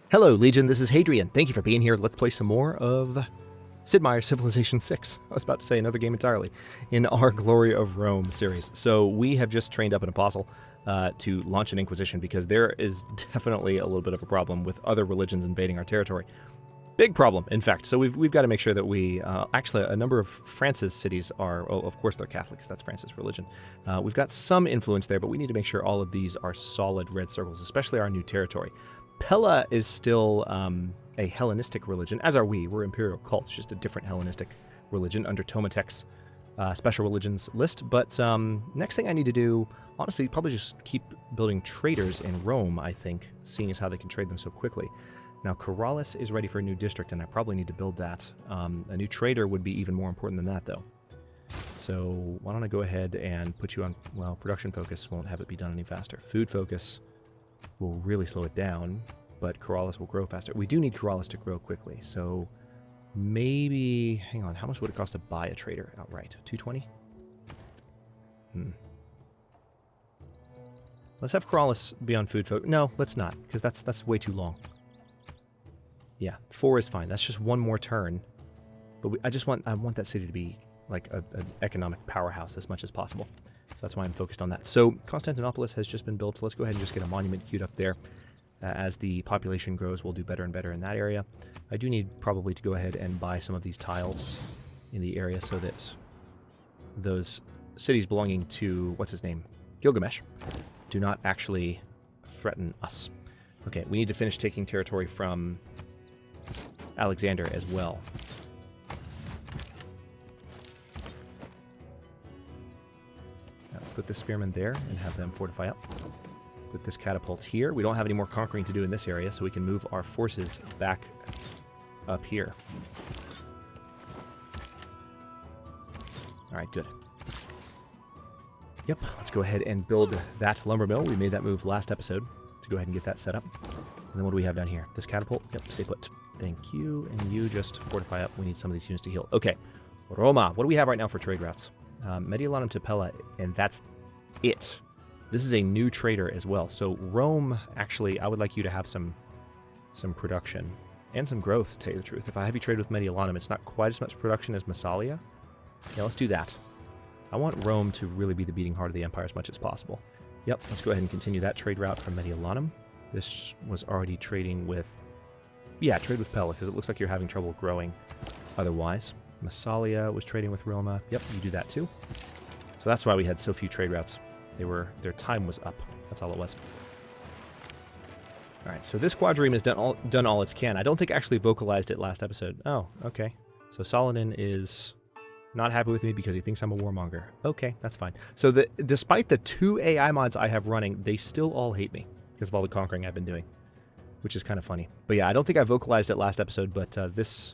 Hello, Legion. This is Hadrian. Thank you for being here. Let's play some more of Sid Meier's Civilization 6. I was about to say another game entirely in our Glory of Rome series. So we have just trained up an apostle to launch an inquisition because there is definitely a little bit of a problem with other religions invading our territory. Big problem, in fact. So we've got to make sure that we... actually, a number of France's cities are... Oh, of course they're Catholics. That's France's religion. We've got some influence there, but we need to make sure all of these are solid red circles, especially our new territory. Pella is still a Hellenistic religion, as are we. We're imperial cults, just a different Hellenistic religion under Tomatek's special religions list. But next thing I need to do, honestly, probably just keep building traders in Rome, I think, seeing as how they can trade them so quickly. Now, Corrales is ready for a new district, and I probably need to build that. A new trader would be even more important than that, though. So why don't I go ahead and put you on, well, production focus won't have it be done any faster. Food focus will really slow it down, but Corrales will grow faster. We do need Corrales to grow quickly, so maybe... Hang on, how much would it cost to buy a trader outright? 220? Let's have Corrales be on food focus. No, let's not, because that's way too long. Yeah, 4 is fine. That's just one more turn. But I want that city to be like an economic powerhouse as much as possible. So that's why I'm focused on that. So Constantinopolis has just been built. Let's go ahead and just get a monument queued up there. As the population grows, we'll do better and better in that area. I do need probably to go ahead and buy some of these tiles in the area so that those cities belonging to, what's his name? Gilgamesh, do not actually threaten us. Okay, we need to finish taking territory from Alexander as well. Now let's put this spearman there and have them fortify up. Put this catapult here. We don't have any more conquering to do in this area, so we can move our forces back up here. All right, good. Yep, let's go ahead and build that lumber mill. We made that move last episode to go ahead and get that set up. And then what do we have down here? This catapult? Yep, stay put. Thank you. And you just fortify up. We need some of these units to heal. Okay. Roma. What do we have right now for trade routes? Mediolanum to Pella, and that's it. This is a new trader as well. So Rome, actually, I would like you to have some production and some growth, to tell you the truth. If I have you trade with Mediolanum, it's not quite as much production as Massalia. Yeah, let's do that. I want Rome to really be the beating heart of the empire as much as possible. Yep, let's go ahead and continue that trade route from Mediolanum. This was already trading with... Yeah, trade with Pella, because it looks like you're having trouble growing otherwise. Massalia was trading with Roma. Yep, you do that too. So that's why we had so few trade routes. Their time was up. That's all it was. All right, so this quadrireme has done all it can. I don't think I actually vocalized it last episode. Oh, okay. So Saladin is not happy with me because he thinks I'm a warmonger. Okay, that's fine. So despite the 2 AI mods I have running, they still all hate me because of all the conquering I've been doing, which is kind of funny. But yeah, I don't think I vocalized it last episode, but this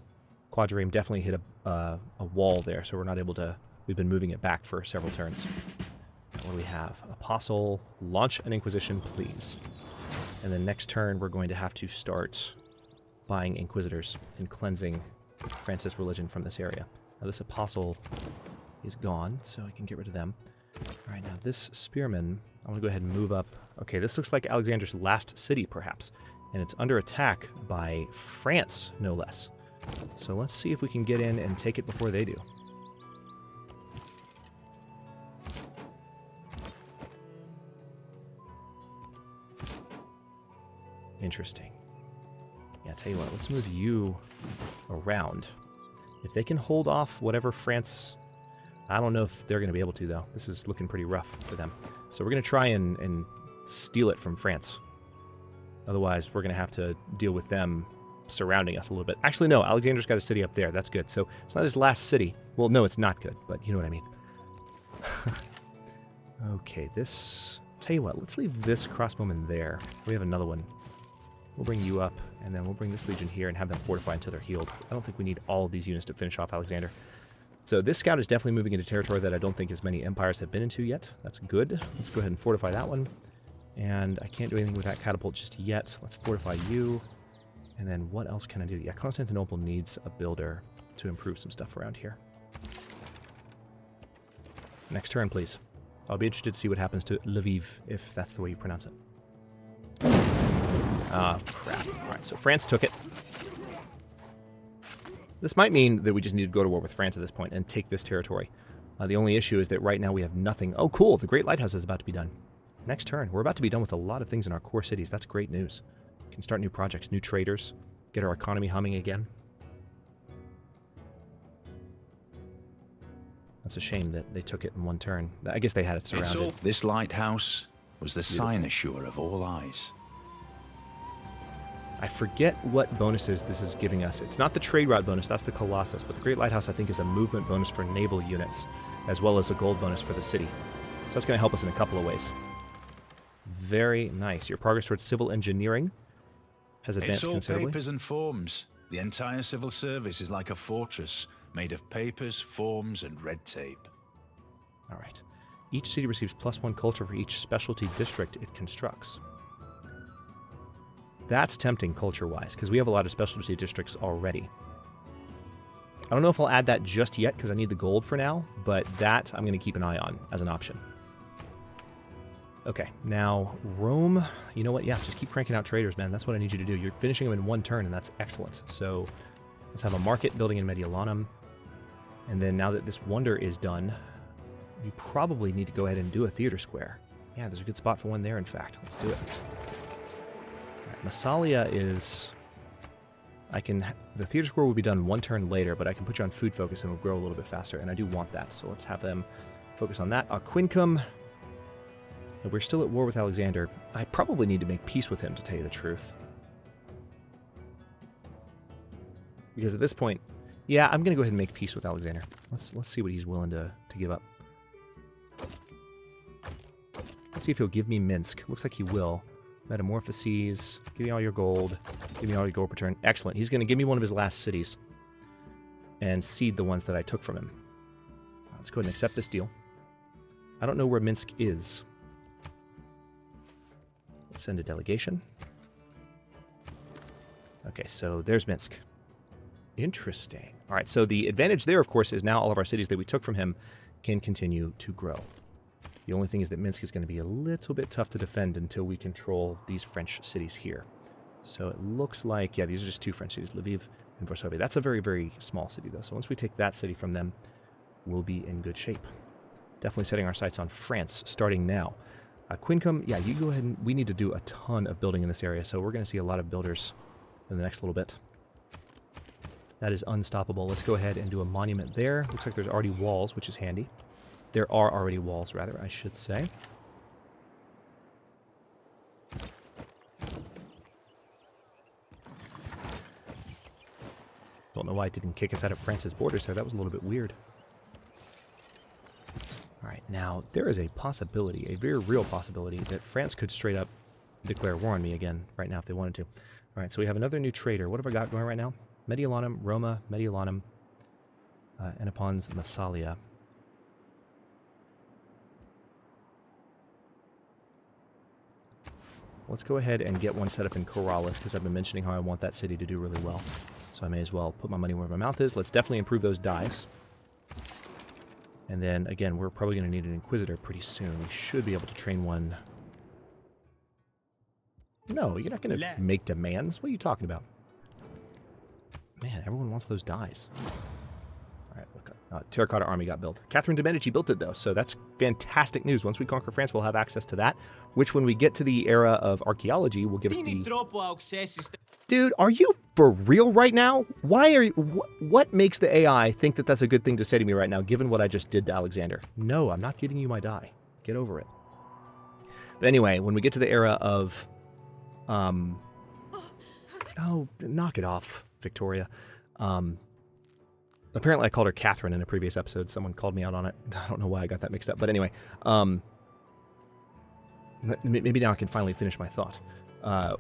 quadrireme definitely hit a wall there, so we're not able to... We've been moving it back for several turns. What do we have? Apostle, launch an Inquisition, please. And then next turn, we're going to have to start buying Inquisitors and cleansing Francis religion from this area. Now this Apostle is gone, so I can get rid of them. All right, now this Spearman, I want to go ahead and move up. Okay, this looks like Alexander's last city, perhaps. And it's under attack by France, no less. So let's see if we can get in and take it before they do. Interesting. Yeah, tell you what, let's move you around. If they can hold off whatever France... I don't know if they're going to be able to, though. This is looking pretty rough for them. So we're going to try and steal it from France. Otherwise, we're going to have to deal with them surrounding us a little bit. Actually, no, Alexander's got a city up there. That's good. So it's not his last city. Well, no, it's not good, but you know what I mean. Okay, this... Tell you what, let's leave this crossbowman there. We have another one. We'll bring you up, and then we'll bring this legion here and have them fortify until they're healed. I don't think we need all of these units to finish off Alexander. So this scout is definitely moving into territory that I don't think as many empires have been into yet. That's good. Let's go ahead and fortify that one. And I can't do anything with that catapult just yet. Let's fortify you. And then what else can I do? Yeah, Constantinople needs a builder to improve some stuff around here. Next turn, please. I'll be interested to see what happens to Lviv, if that's the way you pronounce it. Ah, crap. All right, so France took it. This might mean that we just need to go to war with France at this point and take this territory. The only issue is that right now we have nothing. Oh, cool. The Great Lighthouse is about to be done. Next turn. We're about to be done with a lot of things in our core cities. That's great news. We can start new projects, new traders, get our economy humming again. That's a shame that they took it in one turn. I guess they had it surrounded. This lighthouse was the cynosure of all eyes. I forget what bonuses this is giving us. It's not the trade route bonus, that's the Colossus, but the Great Lighthouse, I think, is a movement bonus for naval units, as well as a gold bonus for the city. So that's going to help us in a couple of ways. Very nice. Your progress towards civil engineering has advanced considerably. Papers and forms. The entire civil service is like a fortress made of papers, forms, and red tape. All right. Each city receives +1 culture for each specialty district it constructs. That's tempting culture-wise, because we have a lot of specialty districts already. I don't know if I'll add that just yet, because I need the gold for now, but that I'm going to keep an eye on as an option. Okay, now Rome, you know what? Yeah, just keep cranking out traders, man. That's what I need you to do. You're finishing them in one turn, and that's excellent. So let's have a market building in Mediolanum. And then now that this wonder is done, you probably need to go ahead and do a theater square. Yeah, there's a good spot for one there, in fact. Let's do it. Massalia is... The theater square will be done one turn later, but I can put you on food focus and it'll grow a little bit faster, and I do want that, so let's have them focus on that. Quincum, we're still at war with Alexander. I probably need to make peace with him, to tell you the truth. Because at this point, yeah, I'm going to go ahead and make peace with Alexander. Let's see what he's willing to give up. Let's see if he'll give me Minsk. Looks like he will. Metamorphoses. Give me all your gold. Give me all your gold per turn. Excellent. He's going to give me one of his last cities and cede the ones that I took from him. Let's go ahead and accept this deal. I don't know where Minsk is. Let's send a delegation. Okay, so there's Minsk. Interesting. All right, so the advantage there, of course, is now all of our cities that we took from him can continue to grow. The only thing is that Minsk is going to be a little bit tough to defend until we control these French cities here. So it looks like, yeah, these are just two French cities, Lviv and Varsovia. That's a very, very small city, though. So once we take that city from them, we'll be in good shape. Definitely setting our sights on France, starting now. Quincum, yeah, you go ahead and... We need to do a ton of building in this area, so we're going to see a lot of builders in the next little bit. That is unstoppable. Let's go ahead and do a monument there. Looks like there's already walls, which is handy. There are already walls, rather, I should say. Don't know why it didn't kick us out of France's borders there. That was a little bit weird. All right, now, there is a possibility, a very real possibility, that France could straight up declare war on me again right now if they wanted to. All right, so we have another new trader. What have I got going right now? Mediolanum, Roma, Mediolanum, Anapon's Massalia. Let's go ahead and get one set up in Corrales, because I've been mentioning how I want that city to do really well. So I may as well put my money where my mouth is. Let's definitely improve those dives. And then, again, we're probably going to need an Inquisitor pretty soon. We should be able to train one. No, you're not going to make demands. What are you talking about? Man, everyone wants those dies. All right, look. Terracotta Army got built. Catherine de' Medici built it, though, so that's fantastic news. Once we conquer France, we'll have access to that, which when we get to the era of archaeology will give us the... Dude, are you for real right now? Why are you... What makes the AI think that that's a good thing to say to me right now, given what I just did to Alexander? No, I'm not giving you my die. Get over it. But anyway, when we get to the era of... Oh, knock it off, Victoria. Apparently I called her Catherine in a previous episode. Someone called me out on it. I don't know why I got that mixed up. But anyway, maybe now I can finally finish my thought.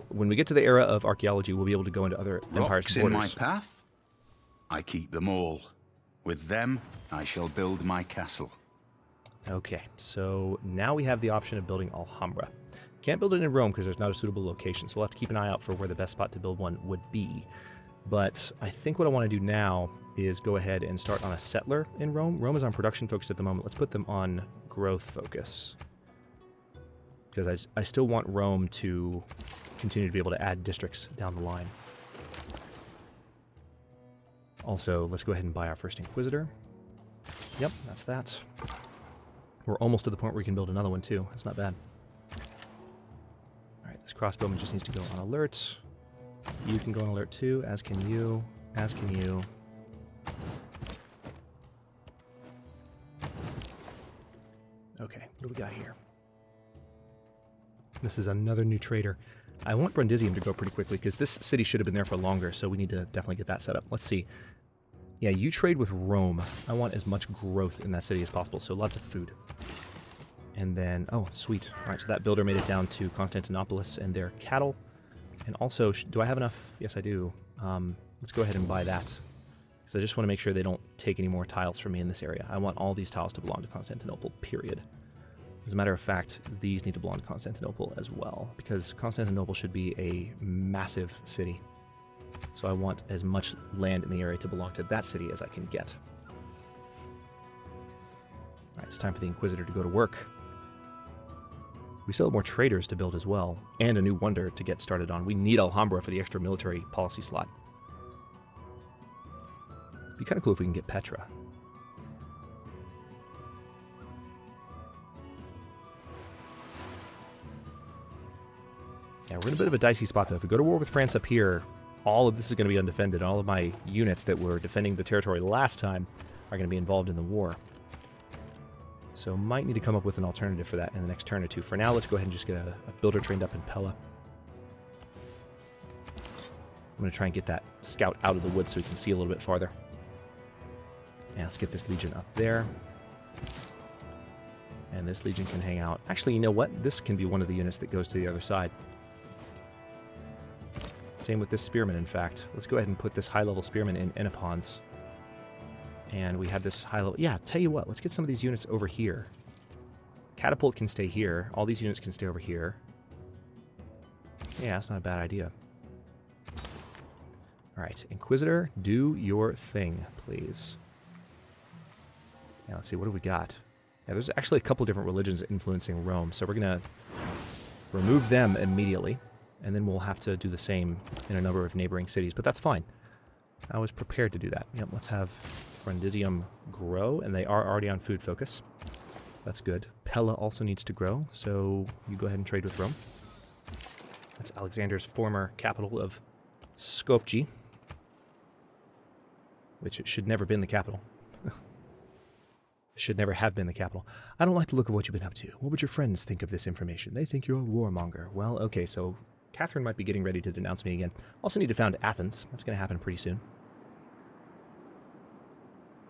When we get to the era of archaeology, we'll be able to go into other empires' borders. In my path, I keep them all. With them, I shall build my castle. Okay, so now we have the option of building Alhambra. Can't build it in Rome because there's not a suitable location, so we'll have to keep an eye out for where the best spot to build one would be. But I think what I want to do now is go ahead and start on a settler in Rome. Rome is on production focus at the moment. Let's put them on growth focus. because I still want Rome to continue to be able to add districts down the line. Also, let's go ahead and buy our first Inquisitor. Yep, that's that. We're almost to the point where we can build another one too. That's not bad. Alright, this crossbowman just needs to go on alert. You can go on alert too, as can you, as can you. Okay, what do we got here? This is another new trader. I want Brundisium to go pretty quickly because this city should have been there for longer, so we need to definitely get that set up. Let's see. Yeah, you trade with Rome. I want as much growth in that city as possible, so lots of food. And then, oh, sweet. All right, so that builder made it down to Constantinopolis and their cattle. And also, do I have enough? Yes, I do. Let's go ahead and buy that. Because I just want to make sure they don't take any more tiles from me in this area. I want all these tiles to belong to Constantinople, period. As a matter of fact, these need to belong to Constantinople as well, because Constantinople should be a massive city. So I want as much land in the area to belong to that city as I can get. Alright, it's time for the Inquisitor to go to work. We still have more traders to build as well, and a new wonder to get started on. We need Alhambra for the extra military policy slot. Be kind of cool if we can get Petra. Yeah, we're in a bit of a dicey spot, though. If we go to war with France up here, all of this is going to be undefended. All of my units that were defending the territory last time are going to be involved in the war. So might need to come up with an alternative for that in the next turn or two. For now, let's go ahead and just get a builder trained up in Pella. I'm going to try and get that scout out of the woods so we can see a little bit farther. And let's get this legion up there. And this legion can hang out. Actually, you know what? This can be one of the units that goes to the other side. Same with this spearman, in fact. Let's go ahead and put this high-level spearman in Enipons. And we have this high-level... Yeah, tell you what, let's get some of these units over here. Catapult can stay here. All these units can stay over here. Yeah, that's not a bad idea. Alright, Inquisitor, do your thing, please. Yeah, let's see, what do we got? Yeah, there's actually a couple different religions influencing Rome, so we're going to remove them immediately. And then we'll have to do the same in a number of neighboring cities, but that's fine. I was prepared to do that. Yep, let's have Brundisium grow, and they are already on food focus. That's good. Pella also needs to grow, so you go ahead and trade with Rome. That's Alexander's former capital of Skopje, which it should never have been the capital. Should never have been the capital. I don't like the look of what you've been up to. What would your friends think of this information? They think you're a warmonger. Well, okay, so Catherine might be getting ready to denounce me again. Also need to found Athens. That's going to happen pretty soon.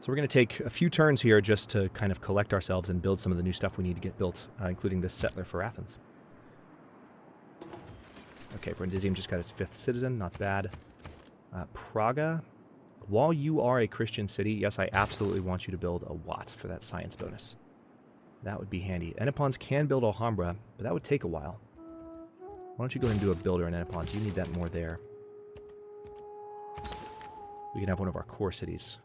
So we're going to take a few turns here just to kind of collect ourselves and build some of the new stuff we need to get built, including this settler for Athens. Okay, Brundisium just got its 5th citizen. Not bad. Praga. While you are a Christian city, yes, I absolutely want you to build a Watt for that science bonus. That would be handy. Enipons can build Alhambra, but that would take a while. Why don't you go ahead and do a builder in Enipons? You need that more there. We can have one of our core cities.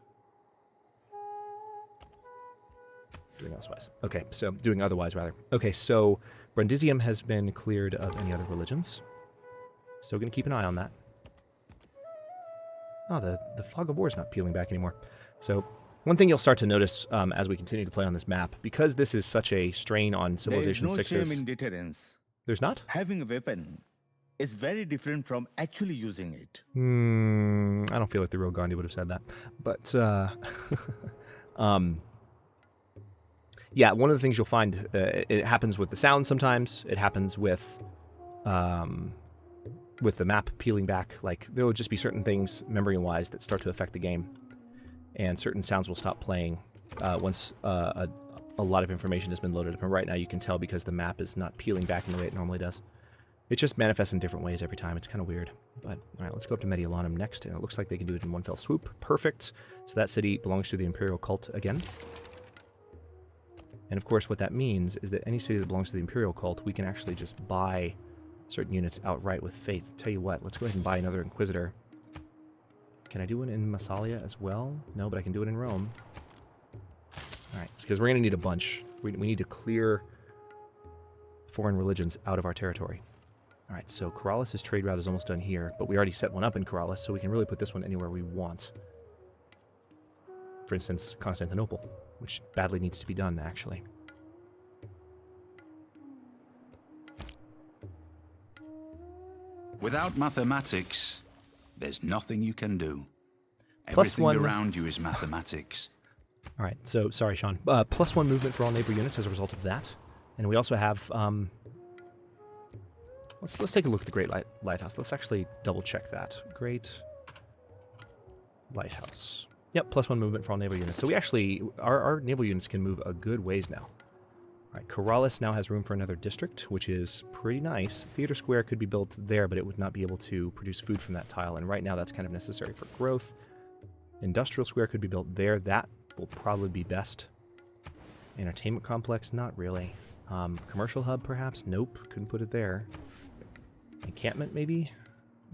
Doing otherwise. Okay, so doing otherwise, rather. Okay, so Brundisium has been cleared of any other religions. So we're going to keep an eye on that. Oh, the fog of war is not peeling back anymore. So one thing you'll start to notice as we continue to play on this map, because this is such a strain on Civilization 6's... There is no shame in deterrence. There's not? Having a weapon is very different from actually using it. I don't feel like the real Gandhi would have said that. But, yeah, one of the things you'll find, it happens with the sound sometimes. It happens with the map peeling back. Like, there will just be certain things, memory-wise, that start to affect the game. And certain sounds will stop playing once a lot of information has been loaded up. And right now you can tell because the map is not peeling back in the way it normally does. It just manifests in different ways every time. It's kind of weird. But, all right, let's go up to Mediolanum next. And it looks like they can do it in one fell swoop. Perfect. So that city belongs to the Imperial Cult again. And, of course, what that means is that any city that belongs to the Imperial Cult, we can actually just buy certain units outright with faith. Tell you what, let's go ahead and buy another Inquisitor. Can I do one in Massalia as well? No, but I can do it in Rome. Alright, because we're going to need a bunch. We need to clear foreign religions out of our territory. All right, so Corrales' trade route is almost done here, but we already set one up in Corrales, so we can really put this one anywhere we want. For instance, Constantinople, which badly needs to be done, actually. Without mathematics, there's nothing you can do. Plus Everything one. around you is mathematics. All right, so sorry, Sean. +1 movement for all neighbor units as a result of that, and we also have. Let's take a look at the Great Lighthouse. Let's actually double check that. Great Lighthouse. Yep, +1 movement for all naval units. So we actually, our naval units can move a good ways now. All right, Corrales now has room for another district, which is pretty nice. Theater Square could be built there, but it would not be able to produce food from that tile, and right now that's kind of necessary for growth. Industrial Square could be built there. That will probably be best. Entertainment Complex, not really. Commercial Hub, perhaps? Nope, couldn't put it there. Encampment, maybe?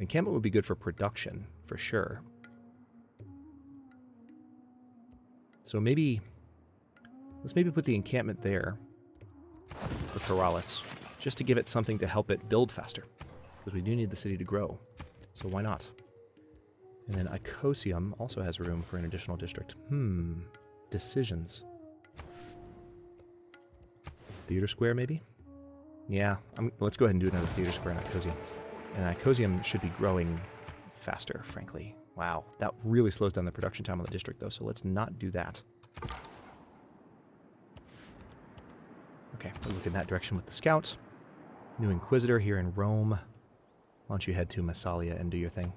Encampment would be good for production, for sure. So maybe... let's maybe put the encampment there for Corrales, just to give it something to help it build faster. Because we do need the city to grow. So why not? And then Icosium also has room for an additional district. Decisions. Theater Square, maybe? Yeah, let's go ahead and do another Theater Square in Icosium. And Icosium should be growing faster, frankly. Wow, that really slows down the production time on the district, though, so let's not do that. Okay, we'll look in that direction with the scouts. New Inquisitor here in Rome. Why don't you head to Massalia and do your thing?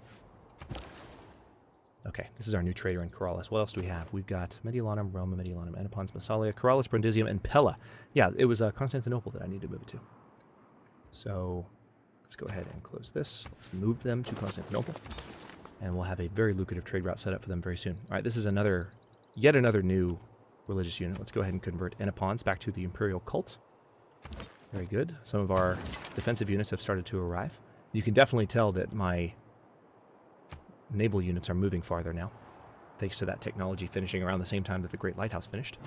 Okay, this is our new trader in Corrales. What else do we have? We've got Mediolanum, Roma, Mediolanum, Anapons, Massalia, Corrales, Brundisium, and Pella. Yeah, it was Constantinople that I needed to move it to. So let's go ahead and close this. Let's move them to Constantinople. And we'll have a very lucrative trade route set up for them very soon. All right, this is yet another new religious unit. Let's go ahead and convert Anapons back to the Imperial Cult. Very good. Some of our defensive units have started to arrive. You can definitely tell that my naval units are moving farther now, thanks to that technology finishing around the same time that the Great Lighthouse finished.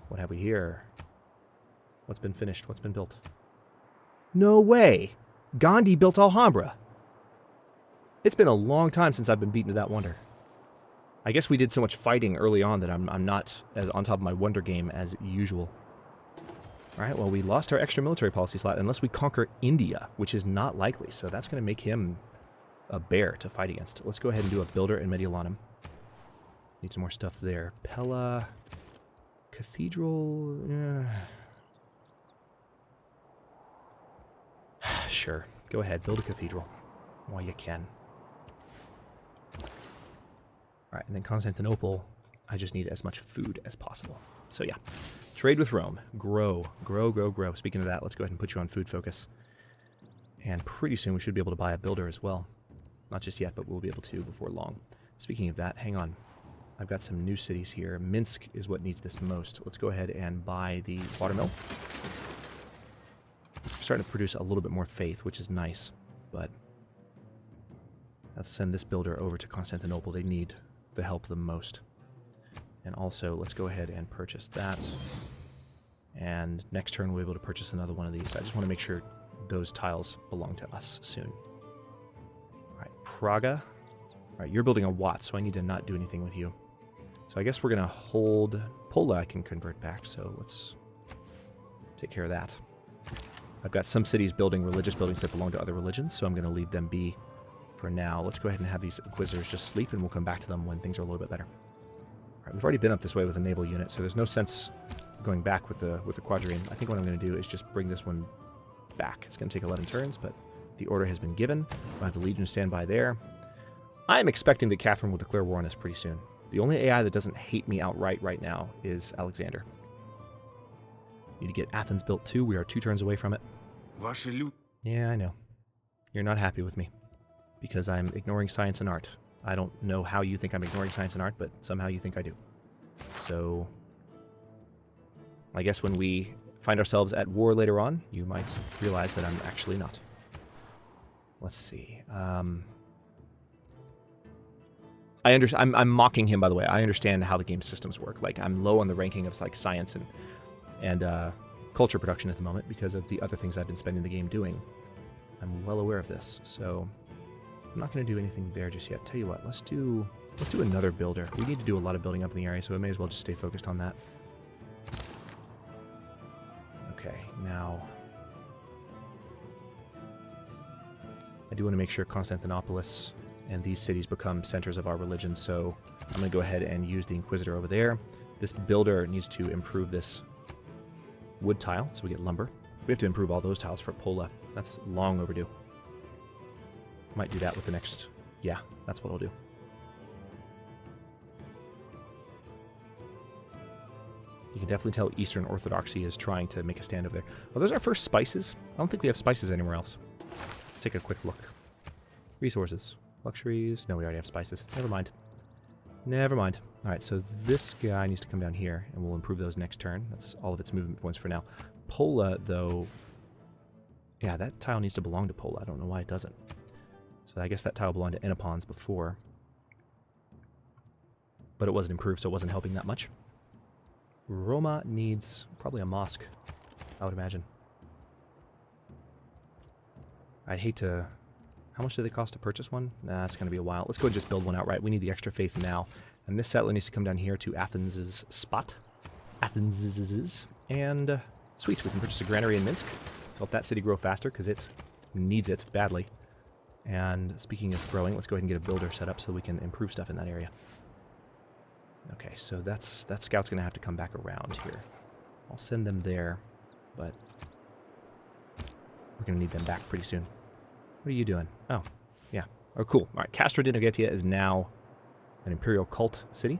What have we here? What's been finished? What's been built? No way! Gandhi built Alhambra! It's been a long time since I've been beaten to that wonder. I guess we did so much fighting early on that I'm not as on top of my wonder game as usual. Alright, well, we lost our extra military policy slot unless we conquer India, which is not likely, so that's going to make him a bear to fight against. Let's go ahead and do a builder in Mediolanum. Need some more stuff there. Pella. Cathedral. Sure. Go ahead. Build a cathedral while you can. Alright, and then Constantinople. I just need as much food as possible. So yeah. Trade with Rome. Grow. Grow, grow, grow. Speaking of that, let's go ahead and put you on food focus. And pretty soon we should be able to buy a builder as well. Not just yet, but we'll be able to before long. Speaking of that, hang on. I've got some new cities here. Minsk is what needs this most. Let's go ahead and buy the watermill. We're starting to produce a little bit more faith, which is nice. But let's send this builder over to Constantinople. They need the help the most. And also, let's go ahead and purchase that. And next turn, we'll be able to purchase another one of these. I just want to make sure those tiles belong to us soon. Praga. Alright, you're building a Watt, so I need to not do anything with you. So I guess we're going to hold... Pola I can convert back, so let's take care of that. I've got some cities building religious buildings that belong to other religions, so I'm going to leave them be for now. Let's go ahead and have these Inquisitors just sleep, and we'll come back to them when things are a little bit better. Alright, we've already been up this way with a naval unit, so there's no sense going back with the Quadrian. I think what I'm going to do is just bring this one back. It's going to take 11 turns, but... the order has been given. We'll have the Legion stand by there. I'm expecting that Catherine will declare war on us pretty soon. The only AI that doesn't hate me outright right now is Alexander. Need to get Athens built too. We are 2 turns away from it. Yeah, I know. You're not happy with me. Because I'm ignoring science and art. I don't know how you think I'm ignoring science and art, but somehow you think I do. So, I guess when we find ourselves at war later on, you might realize that I'm actually not. Let's see. I'm mocking him, by the way. I understand how the game systems work. Like, I'm low on the ranking of like science and culture production at the moment because of the other things I've been spending the game doing. I'm well aware of this, so I'm not going to do anything there just yet. Tell you what, let's do another builder. We need to do a lot of building up in the area, so we may as well just stay focused on that. Okay, now I do want to make sure Constantinopolis and these cities become centers of our religion, so I'm going to go ahead and use the Inquisitor over there. This builder needs to improve this wood tile, so we get lumber. We have to improve all those tiles for Pola. That's long overdue. Might do that with the next... Yeah, that's what I'll do. You can definitely tell Eastern Orthodoxy is trying to make a stand over there. Oh, those are our first spices. I don't think we have spices anywhere else. Let's take a quick look. Resources. Luxuries. No, we already have spices. Never mind. Never mind. Alright, so this guy needs to come down here, and we'll improve those next turn. That's all of its movement points for now. Pola, though... Yeah, that tile needs to belong to Pola. I don't know why it doesn't. So I guess that tile belonged to Enopons before. But it wasn't improved, so it wasn't helping that much. Roma needs probably a mosque, I would imagine. I'd hate to... How much do they cost to purchase one? Nah, it's going to be a while. Let's go and just build one outright. We need the extra faith now. And this settler needs to come down here to Athens' spot. Athens' and sweet, we can purchase a granary in Minsk. Help that city grow faster, because it needs it badly. And speaking of growing, let's go ahead and get a builder set up so we can improve stuff in that area. Okay, so that scout's going to have to come back around here. I'll send them there, but we're going to need them back pretty soon. What are you doing? Oh, yeah. Oh, cool. All right, Castro di Nogetia is now an imperial cult city.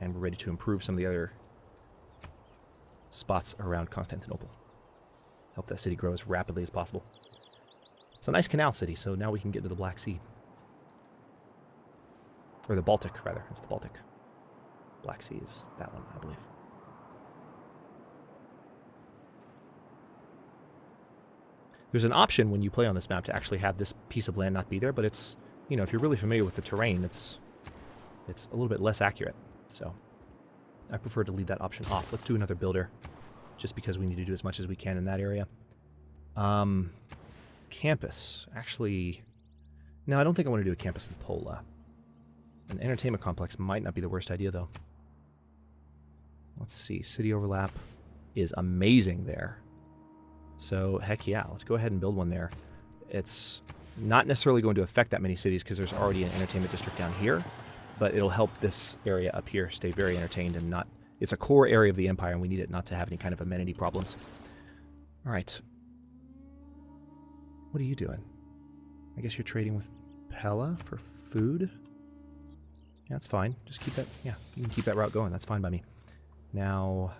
And we're ready to improve some of the other spots around Constantinople. Help that city grow as rapidly as possible. It's a nice canal city, so now we can get to the Black Sea. Or the Baltic, rather. It's the Baltic. Black Sea is that one, I believe. There's an option when you play on this map to actually have this piece of land not be there, but it's, you know, if you're really familiar with the terrain, it's a little bit less accurate. So I prefer to leave that option off. Let's do another builder, just because we need to do as much as we can in that area. Campus. Actually, no, I don't think I want to do a campus in Pola. An entertainment complex might not be the worst idea, though. Let's see. City overlap is amazing there. So, heck yeah, let's go ahead and build one there. It's not necessarily going to affect that many cities because there's already an entertainment district down here, but it'll help this area up here stay very entertained and not... It's a core area of the Empire, and we need it not to have any kind of amenity problems. All right. What are you doing? I guess you're trading with Pella for food? Yeah, that's fine. Just keep that... Yeah, you can keep that route going. That's fine by me. Now...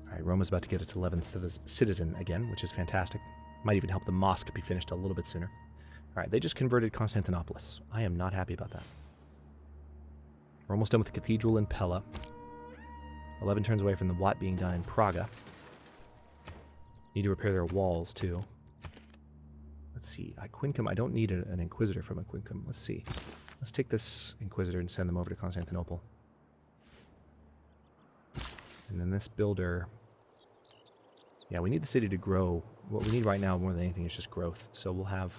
Alright, Roma's about to get its 11th citizen again, which is fantastic. Might even help the mosque be finished a little bit sooner. Alright, they just converted Constantinopolis. I am not happy about that. We're almost done with the cathedral in Pella. 11 turns away from the Watt being done in Praga. Need to repair their walls, too. Let's see. Quincum, I don't need an Inquisitor from Quincum. Let's see. Let's take this Inquisitor and send them over to Constantinople. And then this builder... Yeah, we need the city to grow. What we need right now more than anything is just growth. So we'll have...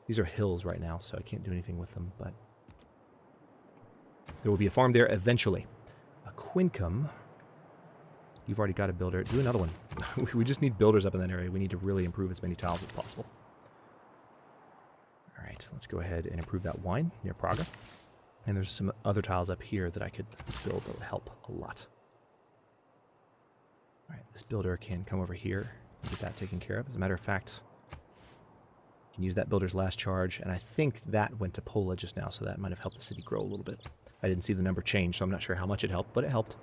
These are hills right now, so I can't do anything with them, but... There will be a farm there eventually. A Quincum... You've already got a builder. Do another one. We just need builders up in that area. We need to really improve as many tiles as possible. Alright, let's go ahead and improve that wine near Praga. And there's some other tiles up here that I could build that would help a lot. Alright, this builder can come over here and get that taken care of. As a matter of fact, you can use that builder's last charge, and I think that went to Pola just now, so that might have helped the city grow a little bit. I didn't see the number change, so I'm not sure how much it helped, but it helped.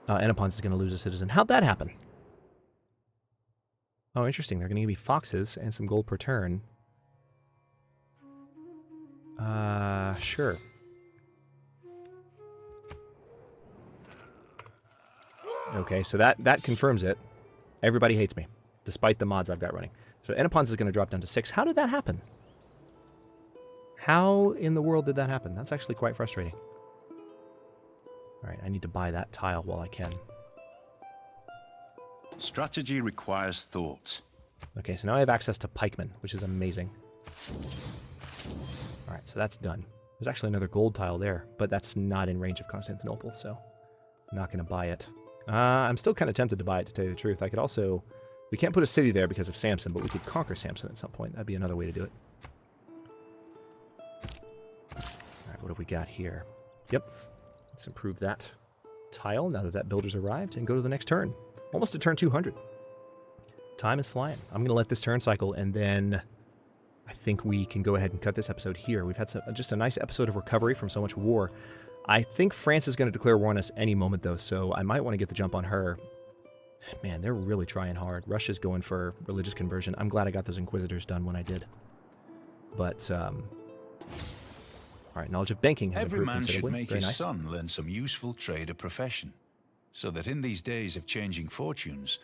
Enopons is going to lose a citizen. How'd that happen? Oh, interesting. They're going to give me foxes and some gold per turn. Sure. Okay, so that confirms it. Everybody hates me, despite the mods I've got running. So YnAMP is going to drop down to 6. How did that happen? How in the world did that happen? That's actually quite frustrating. All right, I need to buy that tile while I can. Strategy requires thought. Okay, so now I have access to pikemen, which is amazing. All right, so that's done. There's actually another gold tile there, but that's not in range of Constantinople, so I'm not going to buy it. I'm still kind of tempted to buy it, to tell you the truth. I could also... We can't put a city there because of Samson, but we could conquer Samson at some point. That'd be another way to do it. All right, what have we got here? Yep. Let's improve that tile now that that builder's arrived and go to the next turn. Almost at turn 200. Time is flying. I'm going to let this turn cycle, and then I think we can go ahead and cut this episode here. We've had just a nice episode of recovery from so much war. I think France is going to declare war on us any moment, though, so I might want to get the jump on her. Man, they're really trying hard. Russia's going for religious conversion. I'm glad I got those Inquisitors done when I did. But, all right, knowledge of banking has Every improved man should considerably. make Very his nice. son learn some useful trade or profession, so that in these days of changing fortunes,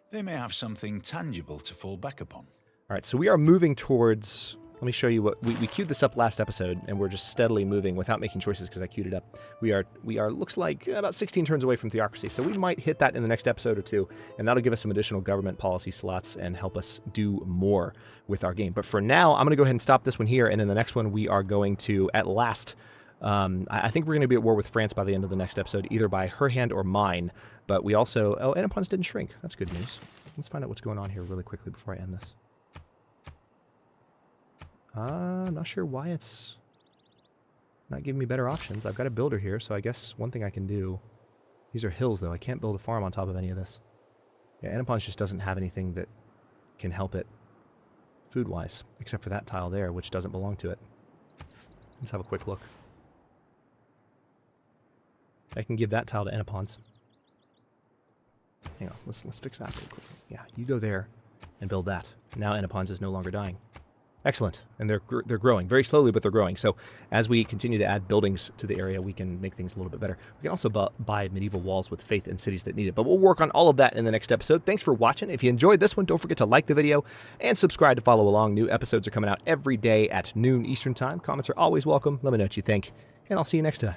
they may have something tangible to fall back upon. All right, so we are moving towards... Let me show you what... We queued this up last episode, and we're just steadily moving without making choices because I queued it up. We are looks like, about 16 turns away from theocracy, so we might hit that in the next episode or two, and that'll give us some additional government policy slots and help us do more with our game. But for now, I'm going to go ahead and stop this one here, and in the next one, we are going to, at last... I think we're going to be at war with France by the end of the next episode, either by her hand or mine, but we also... Oh, YnAMP didn't shrink. That's good news. Let's find out what's going on here really quickly before I end this. I'm not sure why it's not giving me better options. I've got a builder here, so I guess one thing I can do... These are hills, though. I can't build a farm on top of any of this. Yeah, YnAMP just doesn't have anything that can help it food-wise, except for that tile there, which doesn't belong to it. Let's have a quick look. I can give that tile to YnAMP. Hang on, let's fix that really quickly. Yeah, you go there and build that. Now YnAMP is no longer dying. Excellent, and they're growing very slowly, but they're growing. So as we continue to add buildings to the area, we can make things a little bit better. We can also buy medieval walls with faith in cities that need it. But we'll work on all of that in the next episode. Thanks for watching. If you enjoyed this one, don't forget to like the video and subscribe to follow along. New episodes are coming out every day at noon Eastern Time. Comments are always welcome. Let me know what you think, and I'll see you next time.